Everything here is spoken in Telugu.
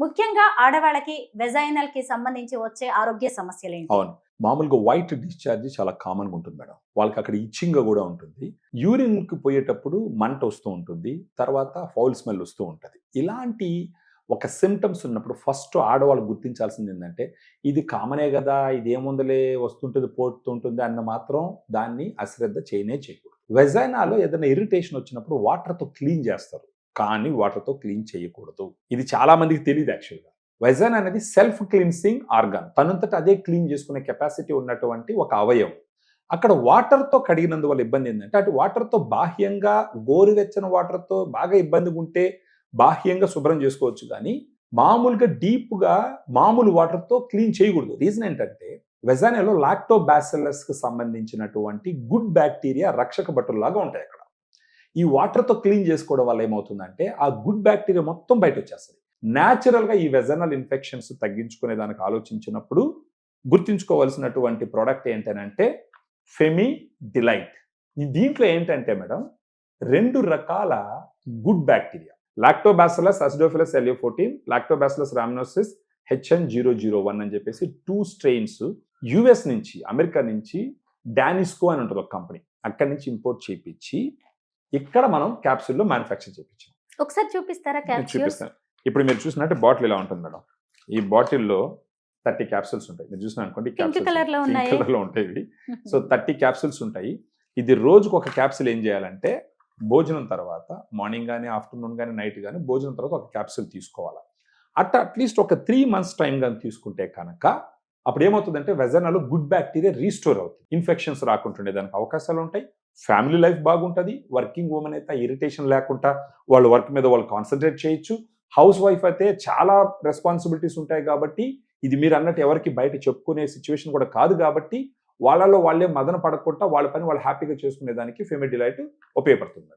ముఖ్యంగా ఆడవాళ్ళకి వెజైనల్ కి సంబంధించి వచ్చే ఆరోగ్య సమస్యలు ఏంటి? అవును. మామూలుగా వైట్ డిశ్చార్జ్ చాలా కామన్‌గా ఉంటుంది మేడం. వాళ్ళకి అక్కడ ఇచ్చింగ్‌గా గూడా ఉంటుంది. యూరిన్‌కి పోయేటప్పుడు మంట వస్తూ ఉంటుంది. తర్వాత ఫౌల్ స్మెల్ వస్తూ ఉంటది. ఇలాంటి ఒక సింప్టమ్స్ ఉన్నప్పుడు ఫస్ట్ ఆడవాళ్ళు గుర్తించాల్సింది ఏందంటే, ఇది కామనే గదా! ఇదేముందిలే వస్తుంటది, పోతుంటుంది అన్న మాత్రం దాన్ని అశ్రద్ధ చేయనే చేయకూడదు. వెజైనాలో ఏదైనా ఇరిటేషన్ వచ్చినప్పుడు వాటర్‌తో క్లీన్ చేస్తారు. కానీ వాటర్‌తో క్లీన్ చేయకూడదు. ఇది చాలా మందికి తెలీదు యాక్చువల్‌గా. వెజైనా అనేది సెల్ఫ్ క్లీన్సింగ్ ఆర్గాన్. తనంతట అదే క్లీన్ చేసుకునే కెపాసిటీ ఉన్నటువంటి ఒక అవయవం. అక్కడ వాటర్‌తో కడిగినందువల్ల ఇబ్బంది ఏందంటే, అటు వాటర్‌తో బాహ్యంగా గోరువెచ్చని వాటర్‌తో బాగా ఇబ్బందిగా ఉంటే బాహ్యంగా శుభ్రం చేసుకోవచ్చు గానీ, మామూలుగా డీప్‌గా మామూలు వాటర్‌తో క్లీన్ చేయకూడదు. రీజన్ ఏంటంటే, వెజైనాలో లాక్టోబాసిల్లస్‌కి సంబంధించినటువంటి గుడ్ బాక్టీరియా రక్షక భటుల్లాగా ఉంటాయి అక్కడ. ఈ వాటర్‌తో క్లీన్ చేసుకోవడం వల్ల ఏమవుతుందంటే, ఆ గుడ్ బాక్టీరియా మొత్తం బయటొచ్చేస్తది. న్యాచురల్‌గా ఈ వెజనల్ ఇన్ఫెక్షన్స్ తగ్గించుకునే దానికి ఆలోచించినప్పుడు గుర్తుంచుకోవాల్సినటువంటి ప్రొడక్ట్ ఏంటనంటే ఫెమి డిలైట్. దీంట్లో ఏంటంటే మేడం 2 రకాల గుడ్ బాక్టీరియా లాక్టోబాసిల్లస్ అసిడోఫిలస్ ఎలియోఫోర్టీన్, లాక్టోబాసిల్లస్ రామినోసిస్ HN001 అని చెప్పేసి 2 స్ట్రెయిన్స్ యుఎస్ నుంచి, అమెరికా నుంచి డానిస్కో అని ఉంటుంది ఒక కంపెనీ. అక్కడి నుంచి ఇంపోర్ట్ చేపించి ఇక్కడ మనం క్యాప్సూల్‌లో మ్యానుఫ్యాక్చర్ చేపించాం. ఒకసారి చూపిస్తారా నేను క్యాప్సూల్స్? చూపిస్తాను. ఇప్పుడు మీరు చూసినట్టే బాటిల్ ఇలా ఉంటుంది మేడం. ఈ బాటిల్‌లో 30 క్యాప్సూల్స్ ఉంటాయి. మీరు చూసినారనుకోండి పింక్ క్యాప్సూల్స్ కలర్ లో పింక్ ఉన్నాయి. కలర్‌లో ఉంటాయి ఇవి. సో 30 క్యాప్సూల్స్ ఉంటాయి. ఇది రోజుకు ఒక క్యాప్సూల్ ఏం చేయాలంటే భోజనం తర్వాత మార్నింగ్ గాని, ఆఫ్టర్‌నూన్ గాని, నైట్ గాని భోజనం తర్వాత ఒక క్యాప్సూల్ తీసుకోవాలా. అట్లీస్ట్ ఒక 3 మంత్స్ టైం గాని తీసుకుంటే కనుక అప్పుడు ఏమవుతుందంటే వెజైనాలో గుడ్ బాక్టీరియా రీస్టోర్ అవుతుంది. ఇన్ఫెక్షన్స్ రాకుండా ఉండేదానికి అవకాశాలు ఉంటాయి. ఫ్యామిలీ లైఫ్ బాగుంటది. వర్కింగ్ వుమెన్ అయితే ఇరిటేషన్ లేకుండా వాళ్ళ వర్క్ మీద వాళ్ళు కాన్సంట్రేట్ చేయొచ్చు. హౌస్ వైఫ్ అయితే చాలా రెస్పాన్సిబిలిటీస్ ఉంటాయి కాబట్టి ఇది మీరు అన్నట్టు ఎవరికి బయట చెప్పుకునే సిచ్యువేషన్ కూడా కాదు కాబట్టి వాళ్ళలో వాళ్ళే మదన పడకుండా వాళ్ళ పని వాళ్ళు హ్యాపీగా చేసుకునే దానికి ఫెమి డిలైట్ ఉపయోగపడుతుంది.